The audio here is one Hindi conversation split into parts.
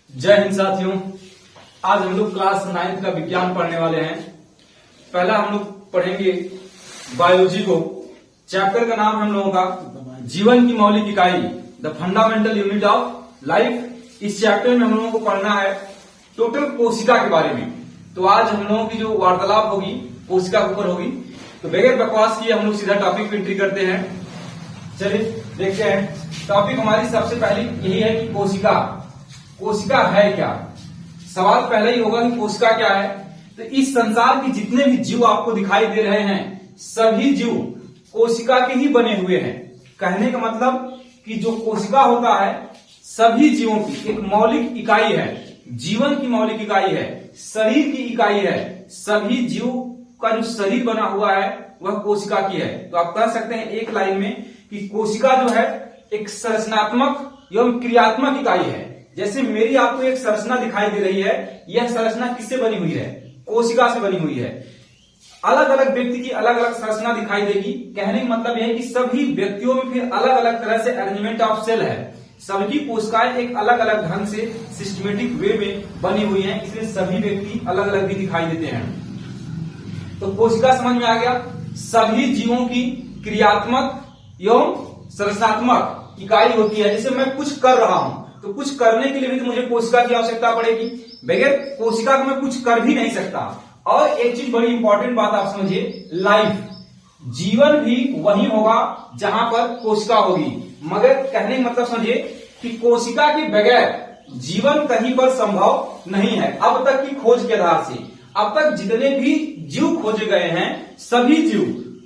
जय हिंद साथियों। आज हम लोग क्लास 9 का विज्ञान पढ़ने वाले हैं। पहला हम लोग पढ़ेंगे बायोलॉजी को। चैप्टर का नाम हम लोगों का जीवन की मौलिक इकाई, the fundamental unit of life. इस चैप्टर में हम लोगों को पढ़ना है टोटल कोशिका के बारे में। तो आज हम लोगों की जो वार्तालाप होगी कोशिका के ऊपर होगी। तो बगैर बकवास किए हम लोग सीधा टॉपिक पे एंट्री करते हैं। चलिए देखते हैं। टॉपिक हमारी सबसे पहली यही है कि कोशिका है क्या। सवाल पहले ही होगा कि कोशिका क्या है। तो इस संसार के जितने भी जीव आपको दिखाई दे रहे हैं सभी जीव कोशिका के ही बने हुए हैं। कहने का मतलब कि जो कोशिका होता है सभी जीवों की एक मौलिक इकाई है, जीवन की मौलिक इकाई है, शरीर की इकाई है। सभी जीव का जो शरीर बना हुआ है वह कोशिका की है। तो आप कह सकते हैं एक लाइन में कि कोशिका जो है एक संरचनात्मक एवं क्रियात्मक इकाई है। जैसे मेरी आपको एक संरचना दिखाई दे रही है, यह संरचना किससे बनी हुई है? कोशिका से बनी हुई है। अलग अलग व्यक्ति की अलग अलग संरचना दिखाई देगी। कहने का मतलब यह है कि सभी व्यक्तियों में फिर अलग अलग तरह से अरेंजमेंट ऑफ सेल है। सबकी कोशिकाएं एक अलग अलग ढंग से सिस्टमेटिक वे में बनी हुई हैं, इसलिए सभी व्यक्ति अलग अलग भी दिखाई देते हैं। तो कोशिका समझ में आ गया। सभी जीवों की क्रियात्मक एवं संरचनात्मक इकाई होती है। जैसे मैं कुछ कर रहा हूं तो कुछ करने के लिए भी तो मुझे कोशिका की आवश्यकता पड़ेगी। बगैर कोशिका को मैं कुछ कर भी नहीं सकता। और एक चीज बड़ी इंपॉर्टेंट बात आप समझिए, लाइफ, जीवन भी वही होगा जहां पर कोशिका होगी। मगर कहने का मतलब समझिए कि कोशिका के बगैर जीवन कहीं पर संभव नहीं है। अब तक की खोज के आधार से अब तक जितने भी जीव खोजे गए हैं सभी जीव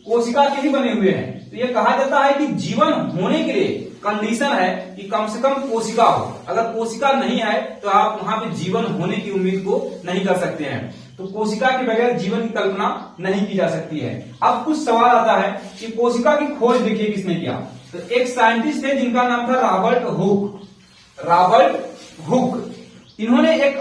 कोशिका के ही बने हुए हैं। तो यह कहा जाता है कि जीवन होने के लिए कंडीशन है कि कम से कम कोशिका हो। अगर कोशिका नहीं है तो आप वहां पे जीवन होने की उम्मीद को नहीं कर सकते हैं। तो कोशिका के बगैर जीवन की कल्पना नहीं की जा सकती है। अब कुछ सवाल आता है कि कोशिका की खोज देखिए किसने किया। तो एक साइंटिस्ट थे जिनका नाम था रॉबर्ट हुक। इन्होंने एक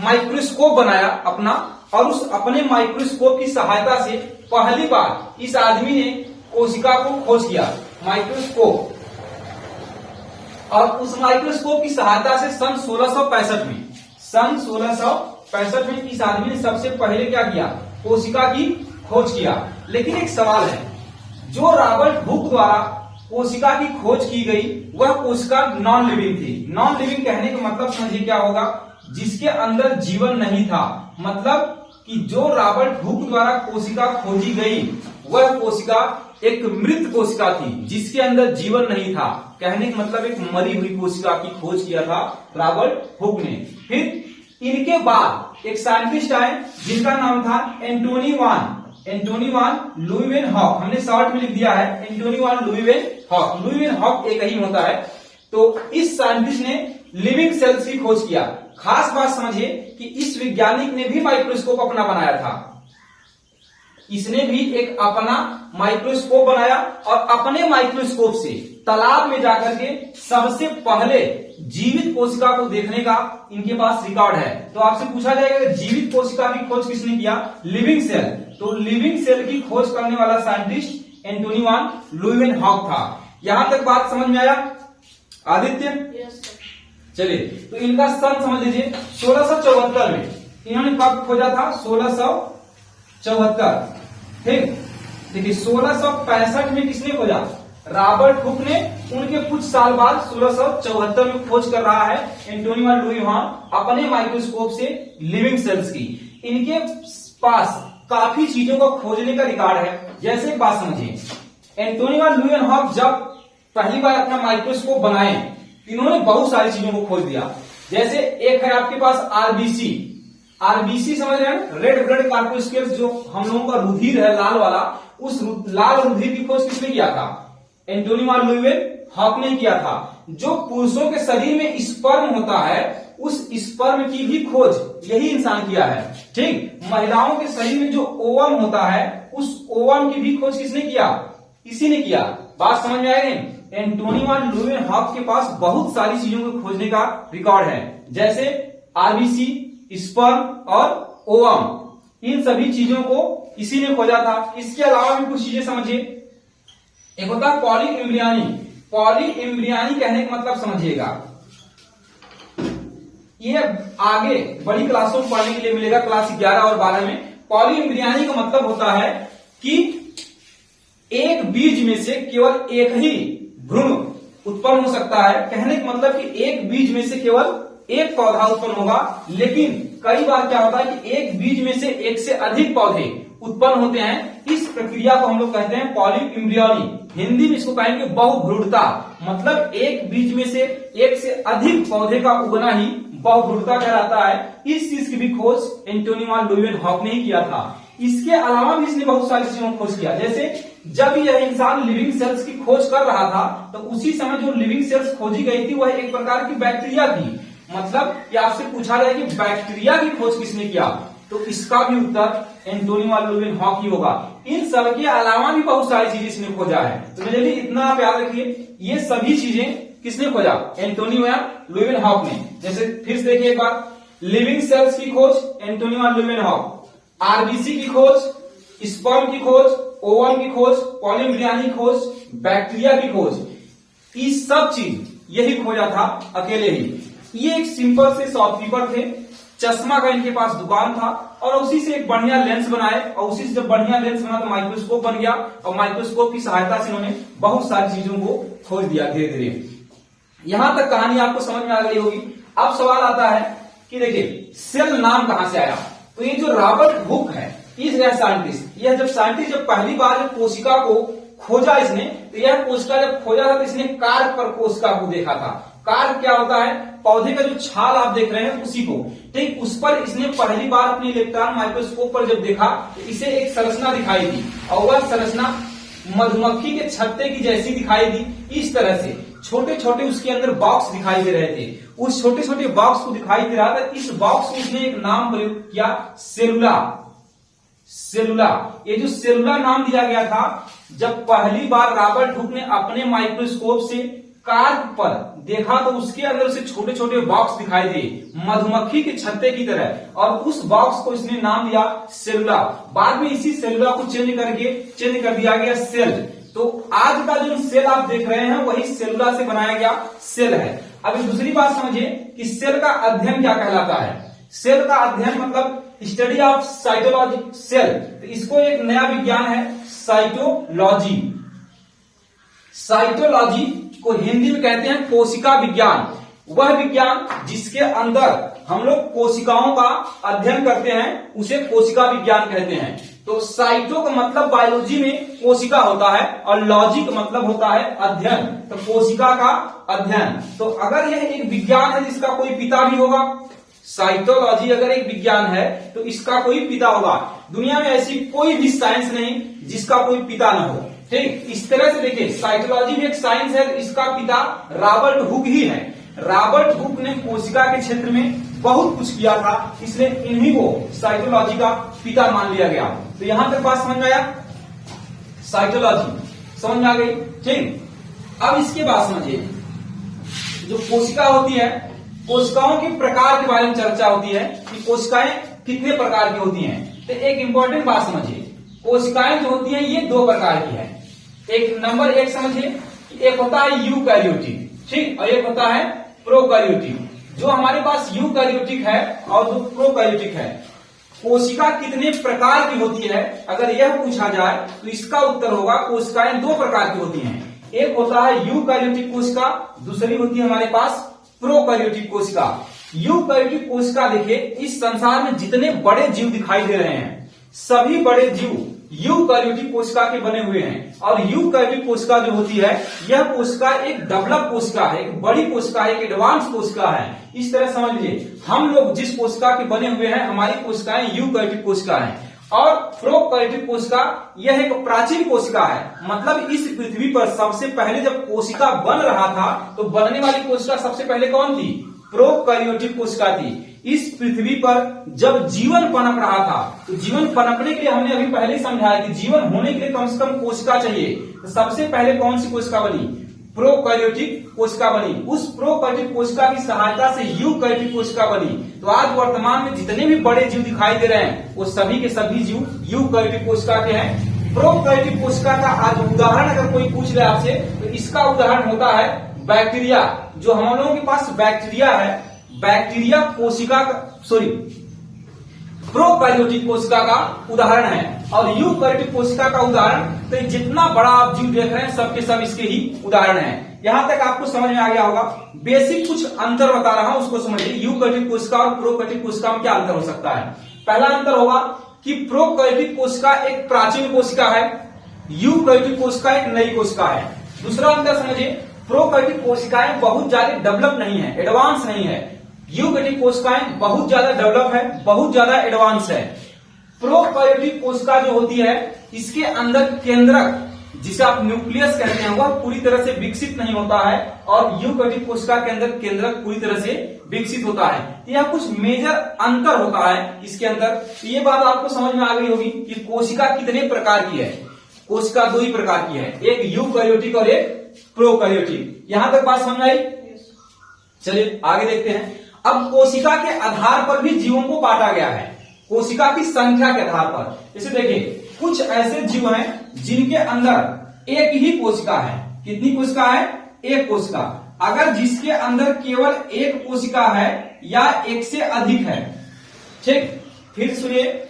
माइक्रोस्कोप बनाया अपना, और उस अपने माइक्रोस्कोप की सहायता से पहली बार इस आदमी ने कोशिका को खोज किया। माइक्रोस्कोप, और उस माइक्रोस्कोप की सहायता से सन 1665 में इस आदमी ने सबसे पहले क्या किया? कोशिका की खोज किया। लेकिन एक सवाल है, जो रॉबर्ट हुक द्वारा कोशिका की खोज की गई वह कोशिका नॉन लिविंग थी। नॉन लिविंग कहने का मतलब समझिए क्या होगा? जिसके अंदर जीवन नहीं था। मतलब कि जो रॉबर्ट हुक द्वारा कोशिका खोजी गई वह कोशिका एक मृत कोशिका थी जिसके अंदर जीवन नहीं था। कहने का मतलब एक मरी हुई कोशिका की खोज किया था रॉबर्ट हुक ने। फिर इनके बाद एक साइंटिस्ट आए जिनका नाम था एंटोनी वान लुईवेनहॉक। हमने शॉर्ट में लिख दिया है एंटोनी वान लुईवेनहॉक। लुईवेनहॉक एक ही होता है। तो इस साइंटिस्ट ने लिविंग सेल्स की खोज किया। खास बात समझिए कि इस वैज्ञानिक ने भी माइक्रोस्कोप अपना बनाया था। इसने भी एक अपना माइक्रोस्कोप बनाया और अपने माइक्रोस्कोप से तालाब में जाकर के सबसे पहले जीवित कोशिका को देखने का इनके पास रिकॉर्ड है। तो आपसे पूछा जाएगा कि जीवित कोशिका की खोज किसने किया? Living cell. तो लिविंग सेल की खोज करने वाला साइंटिस्ट एंटोनी वान लुईवेनहॉक था। यहां तक बात समझ में आया आदित्य? चलिए, तो इनका सन समझ लीजिए 1674 में। इन्होंने कब खोजा था? 1674। ठीक, देखिए 1665 में किसने खोजा? रॉबर्ट हुक ने। उनके कुछ साल बाद 1674 में खोज कर रहा है एंटोनी वान लुईवेनहॉक अपने माइक्रोस्कोप से लिविंग सेल्स की। इनके पास काफी चीजों को खोजने का रिकॉर्ड है। जैसे एक बात समझिए, एंटोनी वान लुईवेनहॉक जब पहली बार अपना माइक्रोस्कोप बनाए इन्होंने बहुत सारी चीजों को खोज दिया। जैसे एक है आपके पास आरबीसी समझ रहे हैं? रेड ब्लड कॉर्पस्कुलस, जो हम लोगों का रुधिर है लाल वाला, उस लाल रुधिर की खोज किसने किया था? एंटोनी वान लुईवेनहॉक ने किया था। जो पुरुषों के शरीर में स्पर्म होता है उस स्पर्म की भी खोज यही इंसान किया है। ठीक, महिलाओं के शरीर में जो ओवम होता है उस ओवम की भी खोज किसने किया? इसी ने किया। बात समझ में आएगी? एंटोनी वान लुईवेनहॉक के पास बहुत सारी चीजों को खोजने का रिकॉर्ड है। जैसे आरबीसी, स्पर्म और ओवम, इन सभी चीजों को इसी ने खोजा था। इसके अलावा भी कुछ चीजें समझिए। एक होता है पॉली एम्ब्रियानी। पॉली एम्ब्रियानी कहने का मतलब समझिएगा, ये आगे बड़ी क्लासों में पढ़ने के लिए मिलेगा, क्लास 11 और 12 में। पॉलीइम्ब्रियोनी का मतलब होता है कि एक बीज में से केवल एक ही भ्रूण उत्पन्न हो सकता है। कहने का मतलब कि एक बीज में से केवल एक पौधा उत्पन्न होगा, लेकिन कई बार क्या होता है कि एक बीज में से एक से अधिक पौधे उत्पन्न होते हैं। इस प्रक्रिया को हम लोग कहते हैं पॉलीइम्ब्रियोनी। हिंदी में इसको कहेंगे बहुभ्रूणता। मतलब एक बीज में से एक से अधिक पौधे का उगना ही बहुभ्रूणता कहलाता है। इस चीज की भी खोज एंटोनी वान ल्यूवेनहॉक ने ही किया था। इसके अलावा भी इसने बहुत सारी चीजों को खोज किया। जैसे जब यह इंसान लिविंग सेल्स की खोज कर रहा था तो उसी समय जो लिविंग सेल्स खोजी गई थी वह एक प्रकार की बैक्टीरिया थी। मतलब कि आपसे पूछा जाए कि बैक्टीरिया की खोज किसने किया, तो इसका भी उत्तर एंटोनी वान ल्यूवेनहॉक ही होगा। इन सब के अलावा भी बहुत सारी चीजें इसने खोजा है। तो मेरे इतना आप याद रखिए, ये सभी चीजें किसने खोजा? एंटोनी वान ल्यूवेनहॉक ने। जैसे फिर से देखिए एक बार, लिविंग सेल्स की खोज एंटोनी वान ल्यूवेनहॉक, आरबीसी की खोज, स्पर्म की खोज, ओवम की खोज, पॉलीइम्ब्रियोनी की खोज, बैक्टीरिया की खोज, ये सब चीज यही खोजा था अकेले ही। ये एक सिंपल से शॉपकीपर थे, चश्मा का इनके पास दुकान था और उसी से एक बढ़िया लेंस बनाए और उसी से जब बढ़िया लेंस बना तो माइक्रोस्कोप बन गया और माइक्रोस्कोप की सहायता से इन्होंने बहुत सारी चीजों को खोज दिया धीरे धीरे। यहां तक कहानी आपको समझ में आ गई होगी। अब सवाल आता है कि देखिए सेल नाम कहां से आया? तो ये जो रॉबर्ट हुक है, यह साइंटिस्ट, यह जब साइंटिस्ट जब पहली बार जब कोशिका को खोजा इसने, तो यह कोशिका जब खोजा था तो इसने कार्प पर कोशिका को देखा था। कार्प क्या होता है? पौधे का जो छाल आप देख रहे हैं उसी को, ठीक उस पर इसने पहली बार अपने इलेक्ट्रॉन माइक्रोस्कोप पर जब देखा तो इसे एक संरचना दिखाई दी और वह संरचना मधुमक्खी के छत्ते की जैसी दिखाई दी। इस तरह से छोटे छोटे उसके अंदर बॉक्स दिखाई दे रहे थे। उस छोटे छोटे बॉक्स को दिखाई दे रहा था, इस बॉक्स को उसने एक नाम प्रयोग किया, सेलुला। सेलुला, ये जो सेलुला नाम दिया गया था, जब पहली बार रॉबर्ट हुक ने अपने माइक्रोस्कोप से कार्प पर देखा तो उसके अंदर से छोटे छोटे बॉक्स दिखाई दिए मधुमक्खी के छत्ते की तरह, और उस बॉक्स को इसने नाम दिया सेलुला। बाद में इसी सेलुला को चेंज कर दिया गया सेल। तो आज का जो सेल आप देख रहे हैं वही सेलुला से बनाया गया सेल है। अब दूसरी बात समझिए कि सेल का अध्ययन क्या कहलाता है। सेल का अध्ययन मतलब स्टडी ऑफ साइटोलॉजी सेल, तो इसको एक नया विज्ञान है साइटोलॉजी। साइटोलॉजी को हिंदी में कहते हैं कोशिका विज्ञान। वह विज्ञान जिसके अंदर हम लोग कोशिकाओं का अध्ययन करते हैं उसे कोशिका विज्ञान कहते हैं। तो साइटो का मतलब बायोलॉजी में कोशिका होता है और लॉजी का मतलब होता है अध्ययन, तो कोशिका का अध्ययन। तो अगर यह एक विज्ञान है जिसका कोई पिता भी होगा, साइटोलॉजी अगर एक विज्ञान है तो इसका कोई पिता होगा। दुनिया में ऐसी कोई भी साइंस नहीं जिसका कोई पिता ना हो, ठीक। इस तरह से देखिए साइटोलॉजी भी एक साइंस है, इसका पिता रॉबर्ट हुक ही है। रॉबर्ट हुक ने कोशिका के क्षेत्र में बहुत कुछ किया था, इसलिए इन्हीं को साइटोलॉजी का पिता मान लिया गया। तो यहां तक बात समझ में आया, साइटोलॉजी समझ में आ गई, ठीक। अब इसके बाद समझिए जो कोशिका होती है, कोशिकाओं के प्रकार के बारे में चर्चा होती है कि कोशिकाएं कितने प्रकार की होती हैं। तो एक इंपॉर्टेंट बात समझिए, कोशिकाएं जो होती हैं ये दो प्रकार की है। एक नंबर एक समझिए, एक होता है यूकैरियोटिक, ठीक, और एक होता है प्रोकैरियोटिक। जो हमारे पास यूकैरियोटिक है और जो प्रोकैरियोटिक है, कोशिका कितने प्रकार की होती है अगर यह पूछा जाए तो इसका उत्तर होगा कोशिकाएं दो प्रकार की होती हैं। एक होता है यूकैरियोटिक कोशिका, दूसरी होती है हमारे पास प्रोकैरियोटिक कोशिका। यूकैरियोटिक कोशिका देखिए, इस संसार में जितने बड़े जीव दिखाई दे रहे हैं सभी बड़े जीव यूकैरियोटिक कोशिका के बने हुए हैं। और यूकैरियोटिक कोशिका जो होती है यह कोशिका एक डेवलप कोशिका है, एक बड़ी कोशिका है, एक एडवांस कोशिका है। इस तरह समझ लीजिए हम लोग जिस कोशिका के बने हुए हैं हमारी कोशिकाएं यूकैरियोटिक कोशिका है। और प्रोकैरियोटिक कोशिका यह एक प्राचीन कोशिका है, मतलब इस पृथ्वी पर सबसे पहले जब कोशिका बन रहा था तो बनने वाली कोशिका सबसे पहले कौन थी? प्रोकैरियोटिक कोशिका थी। इस पृथ्वी पर जब जीवन पनप रहा था तो जीवन पनपने के लिए हमने अभी पहले ही समझाया कि जीवन होने के लिए कम से कम कोशिका चाहिए। तो सबसे पहले कौन सी कोशिका बनी? प्रोकैरियोटिक कोशिका बनी। उस प्रोकैरियोटिक कोशिका की सहायता से यूकैरियोटिक कोशिका बनी। तो आज वर्तमान में जितने भी बड़े जीव दिखाई दे रहे हैं वो सभी के सभी जीव यूकैरियोटिक कोशिका के हैं। प्रोकैरियोटिक कोशिका का आज उदाहरण अगर कोई पूछ ले आपसे तो इसका उदाहरण होता है बैक्टीरिया। जो हम लोगों के पास बैक्टीरिया है, बैक्टीरिया कोशिका प्रोकैरियोटिक कोशिका का उदाहरण है, और यूकैरियोटिक कोशिका का उदाहरण, तो जितना बड़ा आप जीव देख रहे हैं सबके सब इसके ही उदाहरण हैं। यहां तक आपको समझ में आ गया होगा। बेसिक कुछ अंतर बता रहा हूं, उसको समझिए। यूकैरियोटिक कोशिका और प्रोकैरियोटिक कोशिका में क्या अंतर हो सकता है। पहला अंतर होगा कि प्रोकैरियोटिक कोशिका एक प्राचीन कोशिका है, यूकैरियोटिक कोशिका एक नई कोशिका है। दूसरा अंतर समझिए, प्रोकैरियोटिक कोशिकाएं बहुत ज्यादा डेवलप नहीं है, एडवांस नहीं है। यूकैरियोटिक कोशिकाएं बहुत ज्यादा डेवलप है, बहुत ज्यादा एडवांस है। प्रोकैरियोटिक कोशिका जो होती है, इसके अंदर केंद्रक, जिसे आप न्यूक्लियस कहते हैं, वह पूरी तरह से विकसित नहीं होता है, और यूकैरियोटिक कोशिका के अंदर केंद्रक पूरी तरह से विकसित होता है। यह कुछ मेजर अंतर होता है इसके अंदर। ये बात आपको समझ में आ गई होगी कि कोशिका कितने प्रकार की है। कोशिका दो ही प्रकार की है, एक यूकैरियोटिक और एक प्रोकैरियोटिक। यहां तक बात समझ आई। चलिए आगे देखते हैं। अब कोशिका के आधार पर भी जीवों को बांटा गया है, कोशिका की संख्या के आधार पर। जैसे देखिए, कुछ ऐसे जीव हैं जिनके अंदर एक ही कोशिका है। कितनी कोशिका है? एक कोशिका। अगर जिसके अंदर केवल एक कोशिका है या एक से अधिक है, ठीक, फिर सुनिए,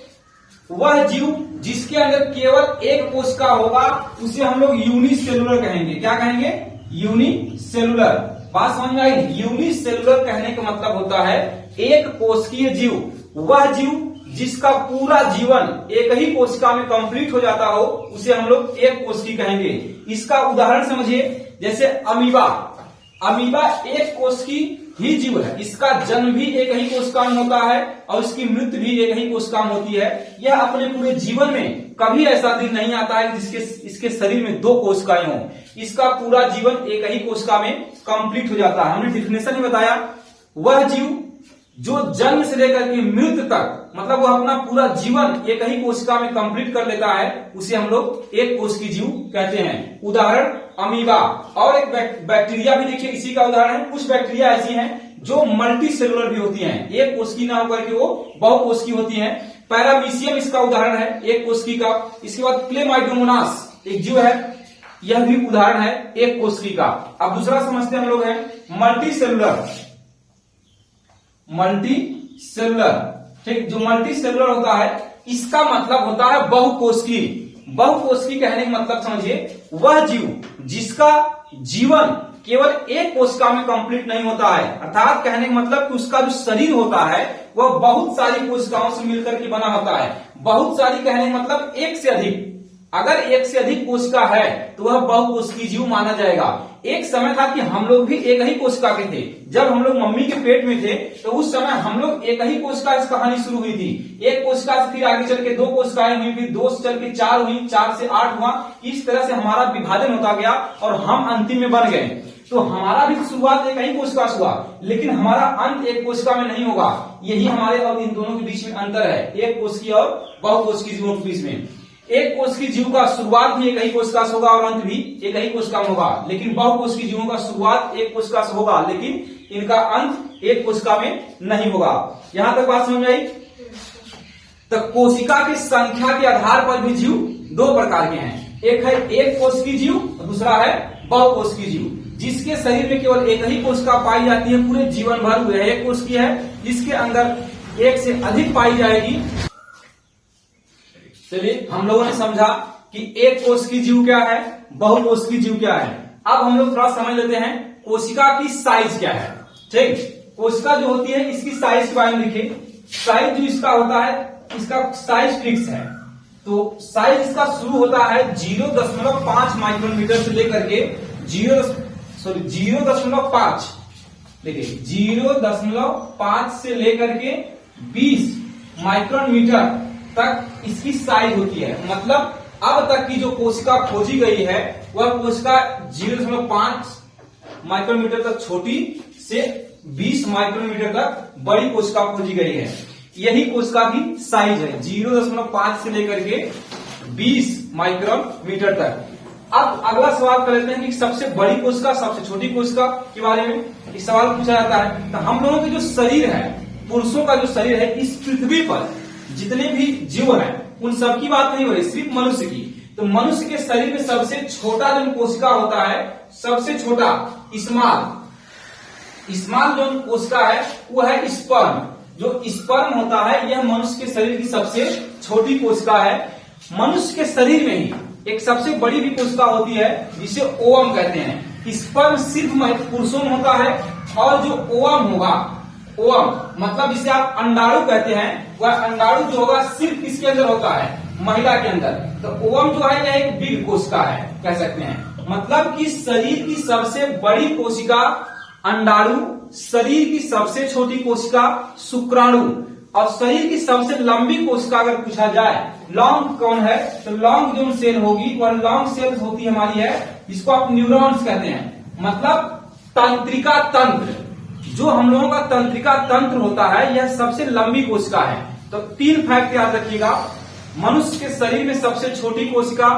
वह जीव जिसके अंदर केवल एक कोशिका होगा उसे हम लोग यूनिसेलुलर कहेंगे। क्या कहेंगे? यूनिसेलुलर। बात समझ में आई? यूनिसेलुलर कहने का मतलब होता है एक कोशिकीय जीव। वह जीव जिसका पूरा जीवन एक ही कोशिका में कंप्लीट हो जाता हो उसे हम लोग एक कोशिकी कहेंगे। इसका उदाहरण समझिए, जैसे अमीबा। अमीबा एक कोशिकी ही जीव है, इसका जन्म भी एक ही कोशिका में होता है और इसकी मृत्यु भी एक ही कोशिका में होती है। यह अपने पूरे जीवन में कभी ऐसा दिन नहीं आता है जिसके इसके शरीर में दो कोशिकाएं हों। इसका पूरा जीवन एक ही कोशिका में कंप्लीट हो जाता है। हमने डिफिनेशन ही बताया, वह जीव जो जन्म से लेकर के मृत्यु तक, मतलब वह अपना पूरा जीवन एक ही कोशिका में कंप्लीट कर लेता है, उसे हम लोग एक कोशिकीय जीव कहते हैं। उदाहरण अमीबा। और एक बैक्टीरिया भी देखिए इसी का उदाहरण है। कुछ बैक्टीरिया ऐसी हैं जो मल्टी सेलुलर भी होती हैं, एक कोशिकी ना होकर के वो बहुकोशिकीय होती हैं। पैरामीशियम इसका उदाहरण है, एक कोशिकी का। इसके बाद क्लेमाइडोमोनास एक जीव है, यह भी उदाहरण है एक कोशिकी का। अब दूसरा समझते हम लोग है मल्टी सेलुलर। मल्टी सेलुलर, ठीक, जो मल्टी सेलुलर होता है इसका मतलब होता है बहुकोशिकीय। बहुकोशिकीय कहने का मतलब समझिए, वह जीव जिसका जीवन केवल एक कोशिका में कंप्लीट नहीं होता है, अर्थात कहने का मतलब कि उसका जो शरीर होता है वह बहुत सारी कोशिकाओं से मिलकर के बना होता है। बहुत सारी कहने का मतलब एक से अधिक। अगर एक से अधिक कोशिका है तो वह बहुकोशिकीय जीव माना जाएगा। एक समय था कि हम लोग भी एक ही कोशिका के थे। जब हम लोग मम्मी के पेट में थे तो उस समय हम लोग एक ही कोशिका से कहानी शुरू हुई थी। एक कोशिका से फिर आगे चल के दो कोशिकाएं हुई, फिर दो से चल के चार हुई, चार से 8 हुआ। इस तरह से हमारा विभाजन होता गया और हम अंतिम में बन गए। तो हमारा भी शुरुआत एक ही कोशिका से हुआ, लेकिन हमारा अंत एक कोशिका में नहीं होगा। यही हमारे और इन दोनों के बीच में अंतर है, एक कोशिकीय और बहुकोशिकीय जीवों के बीच में। एक कोशिकीय जीव का शुरुआत भी एक ही कोशिका से होगा और अंत भी एक ही कोशिका में होगा, लेकिन बहुकोशिकीय जीवों का शुरुआत एक कोशिका से होगा लेकिन इनका अंत एक कोशिका में नहीं होगा। यहां तक बात समझ में आई? तो कोशिका की संख्या के आधार पर भी जीव दो प्रकार के हैं, एक है एक कोशिकीय जीव और दूसरा है बहुकोशिकीय जीव। जिसके शरीर में केवल एक ही कोशिका पाई जाती है पूरे जीवन भर, वह एक कोशिकीय है। जिसके अंदर एक से अधिक पाई जाएगी। चलिए, हम लोगों ने समझा कि एक कोशिकीय जीव क्या है, बहुकोशिकीय जीव क्या है। अब हम लोग थोड़ा समझ लेते हैं कोशिका की साइज क्या है। ठीक, कोशिका जो होती है इसकी साइज के बारे में देखिए। साइज जो इसका होता है, इसका साइज फिक्स है। तो साइज इसका शुरू होता है 0.5 माइक्रोमीटर से लेकर के 0.5, देखिए 0.5 से लेकर के 20 माइक्रोमीटर तक इसकी साइज होती है। मतलब अब तक की जो कोशिका खोजी गई है वह कोशिका 0.5 माइक्रोमीटर तक छोटी से 20 माइक्रोमीटर तक बड़ी कोशिका खोजी गई है। यही कोशिका की साइज है, 0.5 से लेकर के 20 माइक्रोमीटर तक। अब अगला सवाल कर लेते हैं कि सबसे बड़ी कोशिका सबसे छोटी कोशिका के बारे में एक सवाल पूछा जाता है। तो हम लोगों के जो शरीर है, पुरुषों का जो शरीर है, इस पृथ्वी पर जितने भी जीव हैं उन सब की बात नहीं हो रही, सिर्फ मनुष्य की। तो मनुष्य के शरीर में सबसे छोटा जो कोशिका होता है, सबसे छोटा स्मॉल जो कोशिका है वो है स्पर्म। जो स्पर्म होता है यह मनुष्य के शरीर की सबसे छोटी कोशिका है। मनुष्य के शरीर में ही एक सबसे बड़ी भी कोशिका होती है जिसे ओवम कहते हैं। स्पर्म सिर्फ पुरुषों में होता है और जो ओवम होगा, ओवम मतलब जिसे आप अंडाणु कहते हैं, वह अंडाणु जो होगा सिर्फ किसके अंदर होता है, महिला के अंदर। तो ओवम जो है यह एक बिग कोशिका है कह सकते हैं। मतलब कि शरीर की सबसे बड़ी कोशिका अंडाणु, शरीर की सबसे छोटी कोशिका शुक्राणु और शरीर की सबसे लंबी कोशिका अगर पूछा जाए लॉन्ग कौन है, तो लॉन्ग जो सेल होगी वह लॉन्ग सेल होती हमारी है, जिसको आप न्यूरॉन्स कहते हैं। मतलब तंत्रिका तंत्र, जो हम लोगों का तंत्रिका तंत्र होता है यह सबसे लंबी कोशिका है। तो 3 फैक्ट याद रखिएगा। मनुष्य के शरीर में सबसे छोटी कोशिका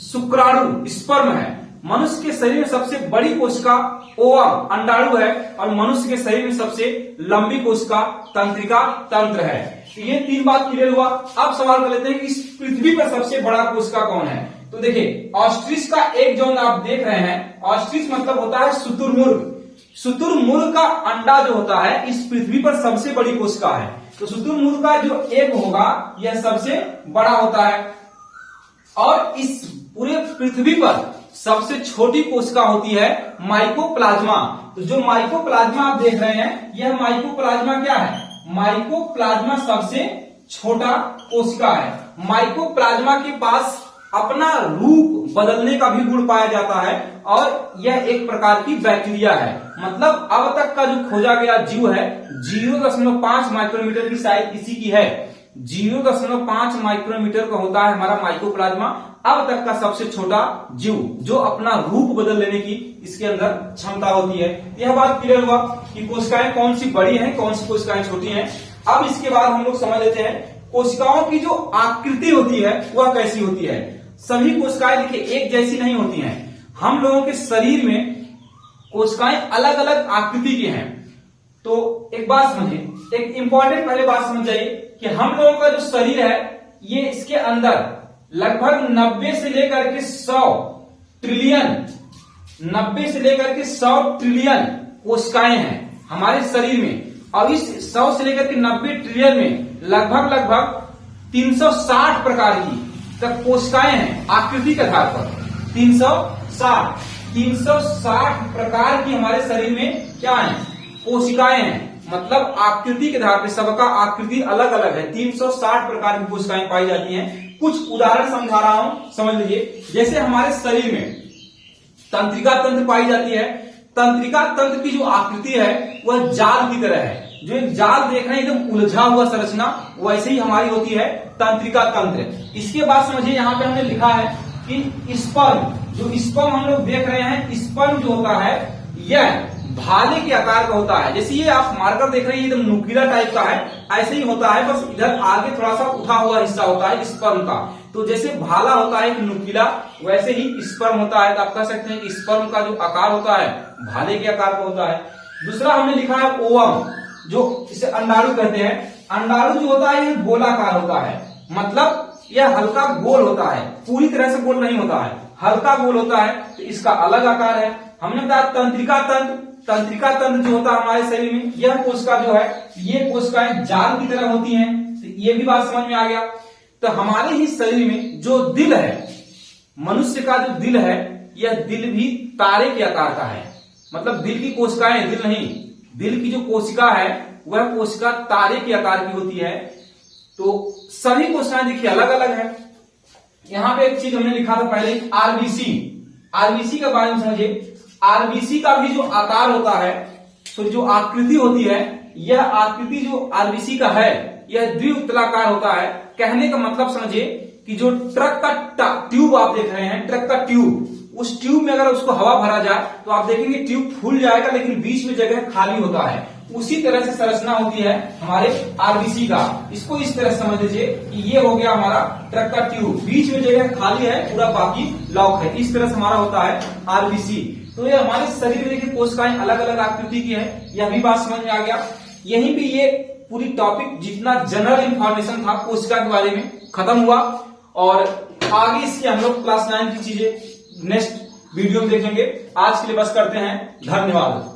शुक्राणु स्पर्म है, मनुष्य के शरीर में सबसे बड़ी कोशिका ओवम अंडाणु है और मनुष्य के शरीर में सबसे लंबी कोशिका तंत्रिका तंत्र है। तो ये 3 बात क्लियर हुआ। अब सवाल कर लेते हैं कि इस पृथ्वी पर सबसे बड़ा कोशिका कौन है। तो देखिए ऑस्ट्रिच का एक जोन आप देख रहे हैं, ऑस्ट्रिच मतलब होता है शुतुरमुर्ग। शुतुरमुर्ग का अंडा जो होता है इस पृथ्वी पर सबसे बड़ी कोशिका है। तो शुतुरमुर्ग का जो एग होगा यह सबसे बड़ा होता है और इस पूरे पृथ्वी पर सबसे छोटी कोशिका होती है माइकोप्लाज्मा। तो जो माइकोप्लाज्मा आप देख रहे हैं यह माइकोप्लाज्मा क्या है, माइकोप्लाज्मा सबसे छोटा कोशिका है। माइकोप्लाज्मा के पास अपना रूप बदलने का भी गुण पाया जाता है और यह एक प्रकार की बैक्टीरिया है। मतलब अब तक का जो खोजा गया जीव है 0.5 माइक्रोमीटर की साइज इसी की है। 0.5 माइक्रोमीटर का होता है हमारा माइकोप्लाज्मा, अब तक का सबसे छोटा जीव जो अपना रूप बदल लेने की इसके अंदर क्षमता होती है। यह बात क्लियर हुआ कि कोशिकाएं कौन सी बड़ी हैं, कौन सी कोशिकाएं छोटी हैं। अब इसके बाद हम लोग समझ लेते हैं कोशिकाओं की जो आकृति होती है वह कैसी होती है। सभी कोशिकाएं देखिए एक जैसी नहीं होती हैं। हम लोगों के शरीर में कोशिकाएं अलग अलग आकृति की हैं। तो एक बात समझिए, एक इंपॉर्टेंट पहले बात समझ जाइए कि हम लोगों का जो शरीर है ये इसके अंदर लगभग 90 से लेकर के 100 ट्रिलियन, 90 से लेकर के 100 ट्रिलियन कोशिकाएं हैं हमारे शरीर में। और इस 100 से लेकर के 90 ट्रिलियन में लगभग 360 प्रकार की तक कोशिकाएं हैं आकृति के आधार पर। 360 प्रकार की हमारे शरीर में क्या है, कोशिकाएं हैं। मतलब आकृति के आधार पर सबका आकृति अलग अलग है। 360 प्रकार की कोशिकाएं पाई जाती हैं। कुछ उदाहरण समझा रहा हूं, समझ लीजिए। जैसे हमारे शरीर में तंत्रिका तंत्र पाई जाती है। तंत्रिका तंत्र की जो आकृति है वह जाल की तरह है। जो एक जाल देख रहे हैं एकदम उलझा हुआ संरचना, वैसे ही हमारी होती है तंत्रिका तंत्र। इसके बाद समझिए यहाँ पे हमने लिखा है कि स्पर्म, जो स्पर्म हम लोग देख रहे हैं, स्पर्म जो होता है यह भाले के आकार का होता है। जैसे ये आप मार्कर देख रहे हैं एकदम नुकीला टाइप का है, ऐसे ही होता है, बस इधर आगे थोड़ा सा उठा हुआ हिस्सा होता है स्पर्म का। तो जैसे भाला होता है नुकीला, वैसे ही स्पर्म होता है। तो आप कह सकते हैं कि स्पर्म का जो आकार होता है भाले के आकार का होता है। दूसरा हमने लिखा है ओवम, जो इसे अंडाणु कहते हैं। अंडाणु जो होता है ये गोलाकार होता है। मतलब यह हल्का गोल होता है, पूरी तरह से गोल नहीं होता है, हल्का गोल होता है। तो इसका अलग आकार है। हमने बताया तंत्रिका तंत्र, तंत्रिका तंत्र जो होता है हमारे शरीर में, यह कोशिका जो है ये कोशिकाएं जाल की तरह होती हैं। तो ये भी बात समझ में आ गया। तो हमारे ही शरीर में जो दिल है, मनुष्य का जो दिल है, यह दिल भी तारे के आकार का है। मतलब दिल की कोशिकाएं, दिल नहीं, दिल की जो कोशिका है वह कोशिका तारे के आकार की होती है। तो सभी कोशिकाएं देखिए अलग अलग है। यहां पे एक चीज हमने लिखा था पहले, आरबीसी। आरबीसी के बारे में समझिए। आरबीसी का भी जो आकार होता है, तो जो आकृति होती है, यह आकृति जो आरबीसी का है यह द्विउतलाकार होता है। कहने का मतलब समझिए कि जो ट्रक का ट्यूब आप देख रहे हैं, ट्रक का ट्यूब, उस ट्यूब में अगर उसको हवा भरा जाए तो आप देखेंगे ट्यूब फूल जाएगा लेकिन बीच में जगह खाली होता है। उसी तरह से संरचना होती है हमारे आरबीसी का। इसको इस तरह समझ लीजिए कि ये हो गया हमारा ट्रक का ट्यूब, बीच में जगह खाली है, पूरा बाकी लॉक है। इस तरह से हमारा होता है आरबीसी। तो ये हमारे शरीर में देखिए कोशिकाएं अलग अलग आकृति की है, यह भी बात समझ में आ गया। यहीं पे ये पूरी टॉपिक जितना जनरल इंफॉर्मेशन था कोशिका के बारे में खत्म हुआ और आगे इसकी हम लोग क्लास 9 की चीजें नेक्स्ट वीडियो में देखेंगे। आज के लिए बस करते हैं, धन्यवाद।